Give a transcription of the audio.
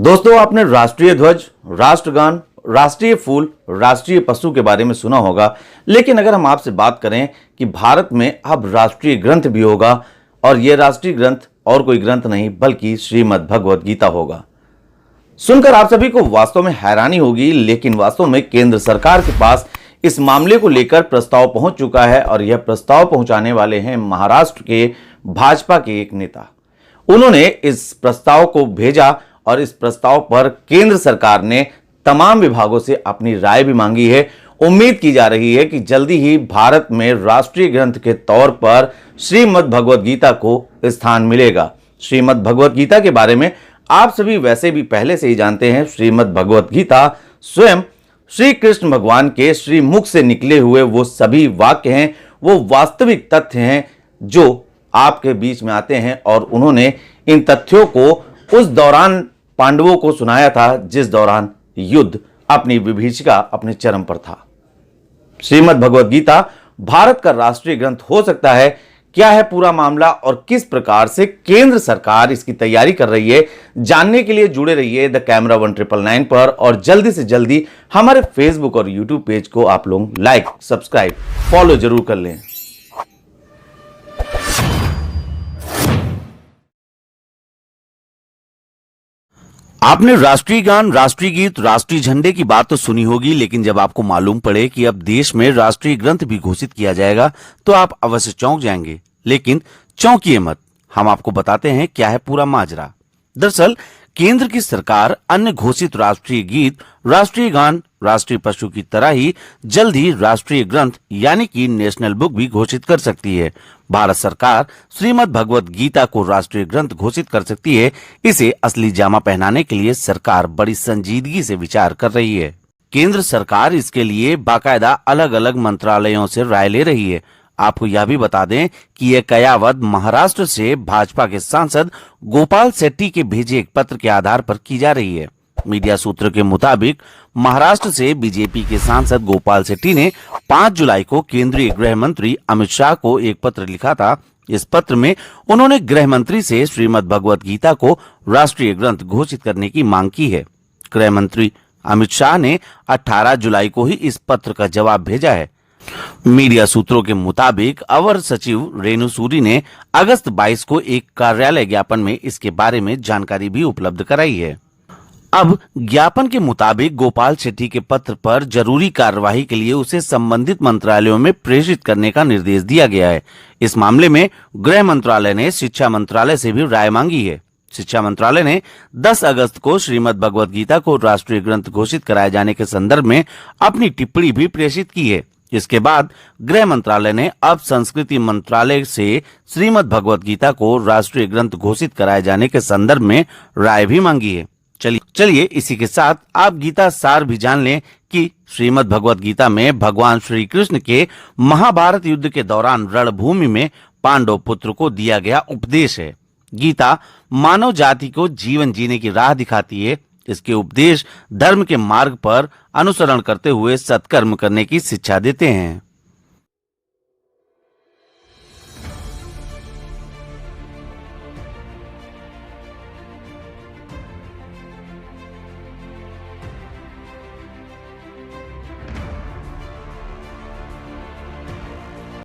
दोस्तों, आपने राष्ट्रीय ध्वज, राष्ट्रगान, राष्ट्रीय फूल, राष्ट्रीय पशु के बारे में सुना होगा। लेकिन अगर हम आपसे बात करें कि भारत में अब राष्ट्रीय ग्रंथ भी होगा, और यह राष्ट्रीय ग्रंथ और कोई ग्रंथ नहीं बल्कि श्रीमद् भगवद गीता होगा, सुनकर आप सभी को वास्तव में हैरानी होगी। लेकिन वास्तव में केंद्र सरकार के पास इस मामले को लेकर प्रस्ताव पहुंच चुका है, और यह प्रस्ताव पहुंचाने वाले हैं महाराष्ट्र के भाजपा के एक नेता। उन्होंने इस प्रस्ताव को भेजा और इस प्रस्ताव पर केंद्र सरकार ने तमाम विभागों से अपनी राय भी मांगी है। उम्मीद की जा रही है कि जल्दी ही भारत में राष्ट्रीय ग्रंथ के तौर पर श्रीमद् भगवद गीता को स्थान मिलेगा। श्रीमद् भगवद गीता के बारे में आप सभी वैसे भी पहले से ही जानते हैं। श्रीमद् भगवद गीता स्वयं श्री कृष्ण भगवान के श्री मुख से निकले हुए वो सभी वाक्य हैं, वो वास्तविक तथ्य हैं जो आपके बीच में आते हैं। और उन्होंने इन तथ्यों को उस दौरान पांडवों को सुनाया था जिस दौरान युद्ध अपनी विभीषिका अपने चरम पर था। श्रीमद् भगवद गीता भारत का राष्ट्रीय ग्रंथ हो सकता है। क्या है पूरा मामला और किस प्रकार से केंद्र सरकार इसकी तैयारी कर रही है, जानने के लिए जुड़े रहिए द कैमरा 1999 पर। और जल्दी से जल्दी हमारे फेसबुक और यूट्यूब पेज को आप लोग लाइक, सब्सक्राइब, फॉलो जरूर कर लें। आपने राष्ट्रीय गान, राष्ट्रीय गीत, राष्ट्रीय झंडे की बात तो सुनी होगी, लेकिन जब आपको मालूम पड़े कि अब देश में राष्ट्रीय ग्रंथ भी घोषित किया जाएगा तो आप अवश्य चौंक जाएंगे। लेकिन चौंकिए मत, हम आपको बताते हैं क्या है पूरा माजरा। दरअसल केंद्र की सरकार अन्य घोषित राष्ट्रीय गीत, राष्ट्रीय गान, राष्ट्रीय पशु की तरह ही जल्द ही राष्ट्रीय ग्रंथ यानी कि नेशनल बुक भी घोषित कर सकती है। भारत सरकार श्रीमद् भगवद गीता को राष्ट्रीय ग्रंथ घोषित कर सकती है। इसे असली जामा पहनाने के लिए सरकार बड़ी संजीदगी से विचार कर रही है। केंद्र सरकार इसके लिए बाकायदा अलग अलग मंत्रालयों से राय ले रही है। आपको यह भी बता दें कि यह कयावत महाराष्ट्र से भाजपा के सांसद गोपाल शेट्टी के भेजे एक पत्र के आधार पर की जा रही है। मीडिया सूत्रों के मुताबिक महाराष्ट्र से बीजेपी के सांसद गोपाल शेट्टी ने 5 जुलाई को केंद्रीय गृह मंत्री अमित शाह को एक पत्र लिखा था। इस पत्र में उन्होंने गृह मंत्री से श्रीमद् भगवद गीता को राष्ट्रीय ग्रंथ घोषित करने की मांग की है। गृह मंत्री अमित शाह ने 18 जुलाई को ही इस पत्र का जवाब भेजा है। मीडिया सूत्रों के मुताबिक अवर सचिव रेणु सूरी ने अगस्त 22 को एक कार्यालय ज्ञापन में इसके बारे में जानकारी भी उपलब्ध कराई है। अब ज्ञापन के मुताबिक गोपाल शेट्टी के पत्र पर जरूरी कार्यवाही के लिए उसे संबंधित मंत्रालयों में प्रेषित करने का निर्देश दिया गया है। इस मामले में गृह मंत्रालय ने शिक्षा मंत्रालय से भी राय मांगी है। शिक्षा मंत्रालय ने 10 अगस्त को श्रीमद् भगवद गीता को राष्ट्रीय ग्रंथ घोषित कराए जाने के संदर्भ में अपनी टिप्पणी भी प्रेषित की है। इसके बाद गृह मंत्रालय ने अब संस्कृति मंत्रालय से श्रीमद् भगवद गीता को राष्ट्रीय ग्रंथ घोषित कराए जाने के संदर्भ में राय भी मांगी है। चलिए इसी के साथ आप गीता सार भी जान लें कि श्रीमद् भगवद गीता में भगवान श्री कृष्ण के महाभारत युद्ध के दौरान रणभूमि में पांडव पुत्र को दिया गया उपदेश है। गीता मानव जाति को जीवन जीने की राह दिखाती है। इसके उपदेश धर्म के मार्ग पर अनुसरण करते हुए सत्कर्म करने की शिक्षा देते हैं।